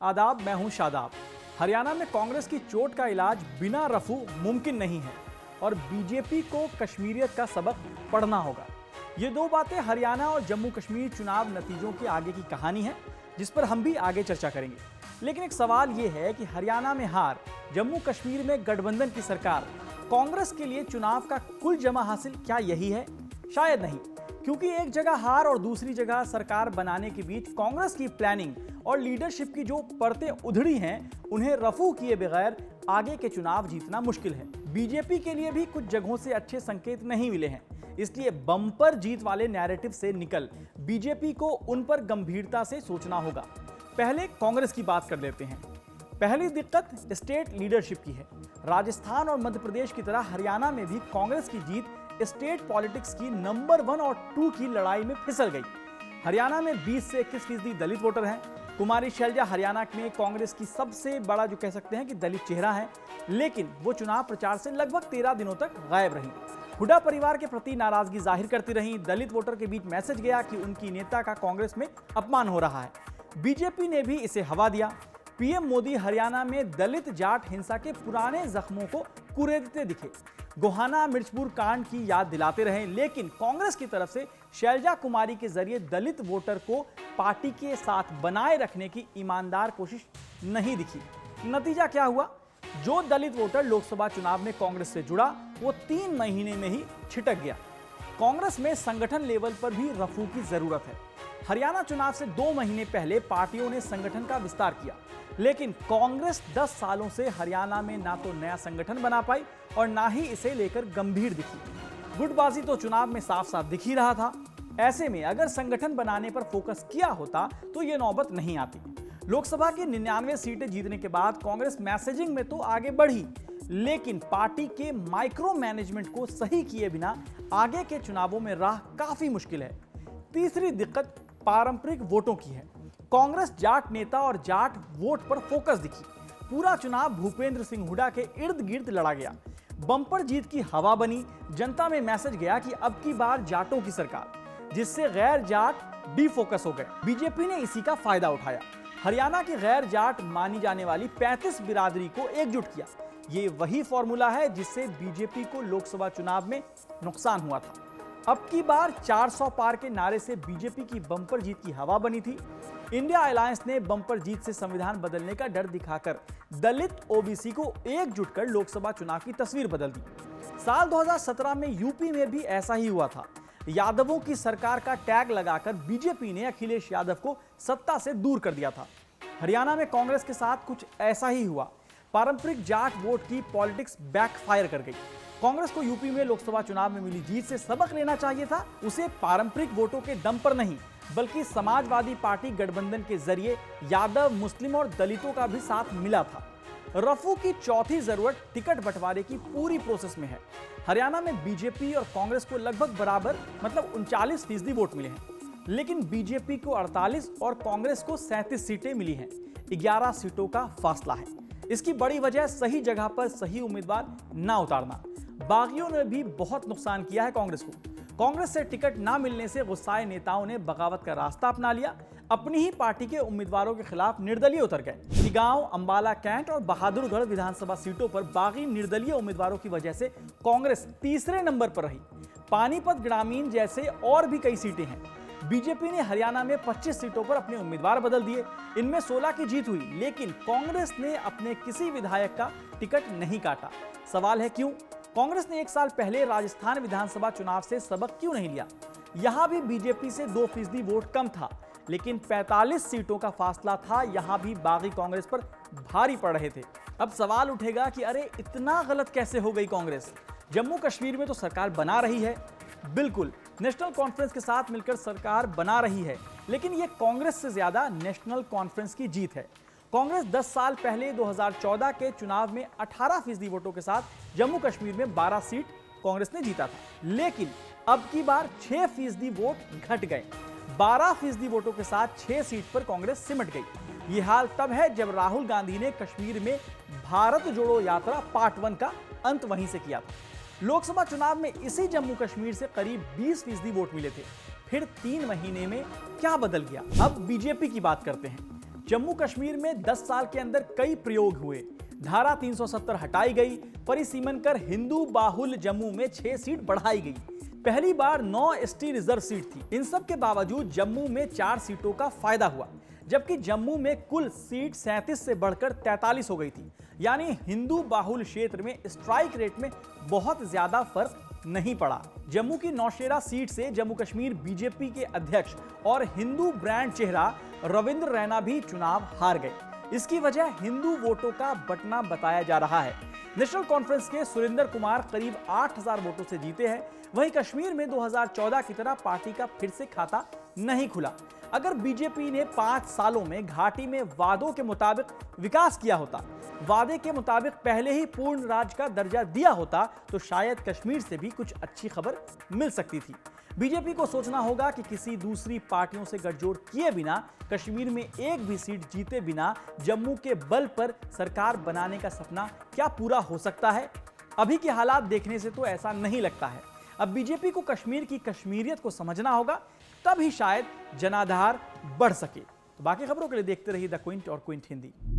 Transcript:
आदाब, मैं हूं शादाब। हरियाणा में कांग्रेस की चोट का इलाज बिना रफू मुमकिन नहीं है और बीजेपी को कश्मीरियत का सबक पढ़ना होगा। ये दो बातें हरियाणा और जम्मू कश्मीर चुनाव नतीजों के आगे की कहानी है, जिस पर हम भी आगे चर्चा करेंगे। लेकिन एक सवाल ये है कि हरियाणा में हार, जम्मू कश्मीर में गठबंधन की सरकार, कांग्रेस के लिए चुनाव का कुल जमा हासिल क्या यही है? शायद नहीं, क्योंकि एक जगह हार और दूसरी जगह सरकार बनाने के बीच कांग्रेस की प्लानिंग और लीडरशिप की जो परतें उधड़ी हैं, उन्हें रफू किए बगैर आगे के चुनाव जीतना मुश्किल है। बीजेपी के लिए भी कुछ जगहों से अच्छे संकेत नहीं मिले हैं, इसलिए बम्पर जीत वाले नैरेटिव से निकल बीजेपी को उन पर गंभीरता से सोचना होगा। पहले कांग्रेस की बात कर लेते हैं। पहली दिक्कत स्टेट लीडरशिप की है। राजस्थान और मध्य प्रदेश की तरह हरियाणा में भी कांग्रेस की जीत स्टेट पॉलिटिक्स की नंबर 1 और 2 की लड़ाई में फिसल गई। हरियाणा में 20 से 21% दलित वोटर हैं। कुमारी शैलजा हरियाणा में कांग्रेस की सबसे बड़ा जो कह सकते हैं कि दलित चेहरा है, लेकिन वो चुनाव प्रचार से लगभग 13 दिनों तक गायब रही। हुड्डा परिवार के प्रति नाराजगी जाहिर करती रही। दलित वोटर के बीच मैसेज गया कि उनकी नेता का कांग्रेस में अपमान हो रहा है। बीजेपी ने भी इसे हवा दिया। पीएम मोदी हरियाणा में दलित जाट हिंसा के पुराने जख्मों को कुरेदते दिखे, गोहाना मिर्चपुर कांड की याद दिलाते रहे, लेकिन कांग्रेस की तरफ से शैलजा कुमारी के जरिए दलित वोटर को पार्टी के साथ बनाए रखने की ईमानदार कोशिश नहीं दिखी। नतीजा क्या हुआ? जो दलित वोटर लोकसभा चुनाव में कांग्रेस से जुड़ा, वो 3 महीने में ही छिटक गया। कांग्रेस में संगठन लेवल पर भी रफू की जरूरत है। हरियाणा चुनाव से 2 महीने पहले पार्टियों ने संगठन का विस्तार किया, लेकिन कांग्रेस 10 सालों से हरियाणा में ना तो नया संगठन बना पाई और ना ही इसे लेकर गंभीर दिखी। गुटबाजी तो चुनाव में साफ साफ दिख ही रहा था। ऐसे में अगर संगठन बनाने पर फोकस किया होता तो ये नौबत नहीं आती। लोकसभा की 99 सीटें जीतने के बाद कांग्रेस मैसेजिंग में तो आगे बढ़ी, लेकिन पार्टी के माइक्रो मैनेजमेंट को सही किए बिना आगे के चुनावों में राह काफी मुश्किल है। तीसरी दिक्कत पारंपरिक वोटों की है। कांग्रेस जाट नेता और जाट वोट पर फोकस दिखी। पूरा चुनाव भूपेंद्र सिंह हुड्डा के इर्द गिर्द लड़ा गया। बम्पर जीत की हवा बनी। जनता में मैसेज गया कि अब की बार जाटों की सरकार, जिससे गैर जाट डिफोकस हो गए। बीजेपी ने इसी का फायदा उठाया। हरियाणा की गैर जाट मानी जाने वाली 35 बिरादरी को एकजुट किया। ये वही फॉर्मूला है जिससे बीजेपी को लोकसभा चुनाव में नुकसान हुआ था। अब की बार 400 पार के नारे से बीजेपी की बम्पर जीत की हवा बनी थी। इंडिया अलायंस ने बम्पर जीत से संविधान बदलने का डर दिखाकर दलित ओबीसी को एकजुट कर लोकसभा चुनाव की तस्वीर बदल दी। साल 2017 में यूपी में भी ऐसा ही हुआ था। यादवों की सरकार का टैग लगाकर बीजेपी ने अखिलेश यादव को सत्ता से दूर कर दिया था। हरियाणा में कांग्रेस के साथ कुछ ऐसा ही हुआ। पारंपरिक जाट वोट की पॉलिटिक्स बैकफायर कर गई। कांग्रेस को यूपी में लोकसभा चुनाव में मिली जीत से सबक लेना चाहिए था। उसे पारंपरिक वोटों के दम पर नहीं, बल्कि समाजवादी पार्टी गठबंधन के जरिए यादव, मुस्लिम और दलितों का भी साथ मिला था। रफू की चौथी जरूरत टिकट बंटवारे की पूरी प्रोसेस में है। हरियाणा में बीजेपी और कांग्रेस को लगभग बराबर, मतलब 39% वोट मिले हैं, लेकिन बीजेपी को 48 और कांग्रेस को 37 सीटें मिली हैं। 11 सीटों का फासला है। इसकी बड़ी वजह सही जगह पर सही उम्मीदवार ना उतारना। बागियों ने भी बहुत नुकसान किया है कांग्रेस को। कांग्रेस से टिकट ना मिलने से गुस्साए नेताओं ने बगावत का रास्ता अपना लिया। अपनी ही पार्टी के उम्मीदवारों के खिलाफ निर्दलीय उतर गए। गांव, अंबाला कैंट और बहादुरगढ़ विधानसभा सीटों पर बागी निर्दलीय उम्मीदवारों की वजह से कांग्रेस तीसरे नंबर पर रही। पानीपत ग्रामीण जैसे और भी कई सीटें हैं। बीजेपी ने हरियाणा में 25 सीटों पर अपने उम्मीदवार बदल दिए। इनमें 16 की जीत हुई, लेकिन कांग्रेस ने अपने किसी विधायक का टिकट नहीं काटा। सवाल है क्यों? कांग्रेस ने 1 साल पहले राजस्थान विधानसभा चुनाव से सबक क्यों नहीं लिया? यहां भी बीजेपी से 2% वोट कम था, लेकिन 45 सीटों का फासला था। यहां भी बागी कांग्रेस पर भारी पड़ रहे थे। अब सवाल उठेगा कि अरे इतना गलत कैसे हो गई कांग्रेस? जम्मू कश्मीर में तो सरकार बना रही है। बिल्कुल, नेशनल कॉन्फ्रेंस के साथ मिलकर सरकार बना रही है, लेकिन यह कांग्रेस से ज्यादा नेशनल कॉन्फ्रेंस की जीत है। कांग्रेस 10 साल पहले 2014 के चुनाव में 18% वोटों के साथ जम्मू कश्मीर में 12 सीट कांग्रेस ने जीता था, लेकिन अब की बार 6% वोट घट गए। 12% वोटों के साथ 6 सीट पर कांग्रेस सिमट गई। ये हाल तब है जब राहुल गांधी ने कश्मीर में भारत जोड़ो यात्रा पार्ट 1 का अंत वहीं से किया था। लोकसभा चुनाव में इसी जम्मू कश्मीर से करीब 20% वोट मिले थे। फिर 3 महीने में क्या बदल गया? अब बीजेपी की बात करते हैं। जम्मू कश्मीर में 10 साल के अंदर कई प्रयोग हुए। धारा 370 हटाई गई, परिसीमन कर हिंदू बाहुल जम्मू में 6 सीट बढ़ाई गई। पहली बार 9 एसटी रिजर्व सीट थी। इन सब के बावजूद जम्मू में 4 सीटों का फायदा हुआ, जबकि जम्मू में कुल सीट 37 से बढ़कर 43 हो गई थी। यानी हिंदू बाहुल क्षेत्र में स्ट्राइक रेट में बहुत ज्यादा फर्क नहीं पड़ा। जम्मू की नौशेरा सीट से जम्मू कश्मीर बीजेपी के अध्यक्ष और हिंदू ब्रांड चेहरा रविंद्र रैना भी चुनाव हार गए। इसकी वजह हिंदू वोटों का बंटना बताया जा रहा है। नेशनल कॉन्फ्रेंस के सुरेंद्र कुमार करीब 8000 वोटों से जीते हैं। वहीं कश्मीर में 2014 की तरह पार्टी का फिर से खाता नहीं खुला। अगर बीजेपी ने 5 सालों में घाटी में वादों के मुताबिक विकास किया होता, वादे के मुताबिक पहले ही पूर्ण राज्य का दर्जा दिया होता, तो शायद कश्मीर से भी कुछ अच्छी खबर मिल सकती थी। बीजेपी को सोचना होगा कि किसी दूसरी पार्टियों से गठजोड़ किए बिना, कश्मीर में एक भी सीट जीते बिना जम्मू के बल पर सरकार बनाने का सपना क्या पूरा हो सकता है? अभी के हालात देखने से तो ऐसा नहीं लगता है। अब बीजेपी को कश्मीर की कश्मीरियत को समझना होगा, तब ही शायद जनाधार बढ़ सके। तो बाकी खबरों के लिए देखते रहिए द क्विंट और क्विंट हिंदी।